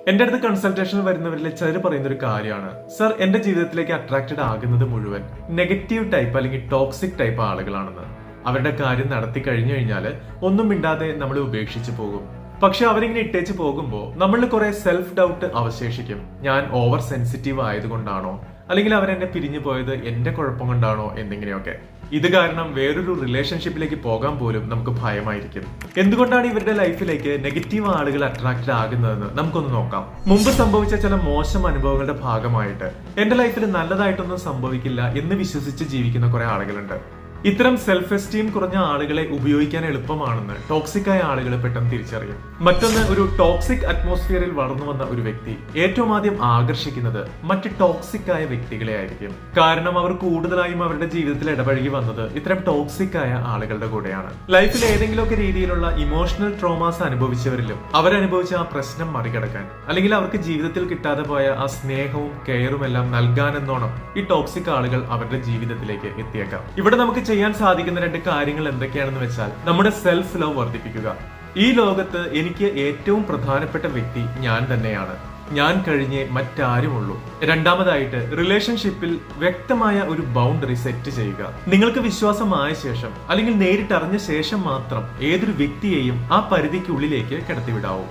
എന്റെ അടുത്ത് കൺസൾട്ടേഷനിൽ വരുന്നവരിൽ ചിലർ പറയുന്ന ഒരു കാര്യമാണ്, സർ എന്റെ ജീവിതത്തിലേക്ക് അട്രാക്റ്റഡ് ആകുന്നത് മുഴുവൻ നെഗറ്റീവ് ടൈപ്പ് അല്ലെങ്കിൽ ടോക്സിക് ടൈപ്പ് ആളുകളാണെന്ന്. അവരുടെ കാര്യം നടത്തി കഴിഞ്ഞു കഴിഞ്ഞാൽ ഒന്നും മിണ്ടാതെ നമ്മൾ ഉപേക്ഷിച്ചു പോകും. പക്ഷെ അവരിങ്ങനെ ഇട്ടേച്ച് പോകുമ്പോൾ നമ്മളിൽ കുറെ സെൽഫ് ഡൗട്ട് അവശേഷിക്കും. ഞാൻ ഓവർ സെൻസിറ്റീവ് ആയതുകൊണ്ടാണോ, അല്ലെങ്കിൽ അവരെന്നെ പിരിഞ്ഞു പോയത് എന്റെ കുഴപ്പം കൊണ്ടാണോ എന്നിങ്ങനെയൊക്കെ. ഇത് കാരണം വേറൊരു റിലേഷൻഷിപ്പിലേക്ക് പോകാൻ പോലും നമുക്ക് ഭയമായിരിക്കും. എന്തുകൊണ്ടാണ് ഇവരുടെ ലൈഫിലേക്ക് നെഗറ്റീവ് ആളുകൾ അട്രാക്റ്റഡ് ആകുന്നതെന്ന് നമുക്കൊന്ന് നോക്കാം. മുമ്പ് സംഭവിച്ച ചില മോശം അനുഭവങ്ങളുടെ ഭാഗമായിട്ട് എന്റെ ലൈഫിൽ നല്ലതായിട്ടൊന്നും സംഭവിക്കില്ല എന്ന് വിശ്വസിച്ച് ജീവിക്കുന്ന കുറെ ആളുകളുണ്ട്. ഇത്തരം സെൽഫ് എസ്റ്റീം കുറഞ്ഞ ആളുകളെ ഉപയോഗിക്കാൻ എളുപ്പമാണെന്ന് ടോക്സിക് ആയ ആളുകൾ പെട്ടെന്ന് തിരിച്ചറിയും. മറ്റൊന്ന്, ഒരു ടോക്സിക് അറ്റ്മോസ്ഫിയറിൽ വളർന്നു വന്ന ഒരു വ്യക്തി ഏറ്റവും ആദ്യം ആകർഷിക്കുന്നത് മറ്റ് ടോക്സിക് ആയ വ്യക്തികളെ ആയിരിക്കും. കാരണം അവർ കൂടുതലായും അവരുടെ ജീവിതത്തിൽ ഇടപഴകി വന്നത് ഇത്തരം ടോക്സിക് ആയ ആളുകളുടെ കൂടെയാണ്. ലൈഫിൽ ഏതെങ്കിലുമൊക്കെ രീതിയിലുള്ള ഇമോഷണൽ ട്രോമാസ് അനുഭവിച്ചവരിലും അവരനുഭവിച്ച ആ പ്രശ്നം മറികടക്കാൻ, അല്ലെങ്കിൽ അവർക്ക് ജീവിതത്തിൽ കിട്ടാതെ പോയ ആ സ്നേഹവും കെയറും എല്ലാം നൽകാനെന്നോണം ഈ ടോക്സിക് ആളുകൾ അവരുടെ ജീവിതത്തിലേക്ക് എത്തിയേക്കാം. ഇവിടെ നമുക്ക് ചെയ്യാൻ സാധിക്കുന്ന രണ്ട് കാര്യങ്ങൾ എന്തൊക്കെയാണെന്ന് വെച്ചാൽ, നമ്മുടെ സെൽഫ് ലവ് വർദ്ധിപ്പിക്കുക. ഈ ലോകത്ത് എനിക്ക് ഏറ്റവും പ്രധാനപ്പെട്ട വ്യക്തി ഞാൻ തന്നെയാണ്, ഞാൻ കഴിഞ്ഞേ മറ്റാരുമുള്ളൂ. രണ്ടാമതായിട്ട്, റിലേഷൻഷിപ്പിൽ വ്യക്തമായ ഒരു ബൗണ്ടറി സെറ്റ് ചെയ്യുക. നിങ്ങൾക്ക് വിശ്വാസമായ ശേഷം അല്ലെങ്കിൽ നേരിട്ടറിഞ്ഞ ശേഷം മാത്രം ഏതൊരു വ്യക്തിയെയും ആ പരിധിക്കുള്ളിലേക്ക് കടത്തിവിടാവൂ.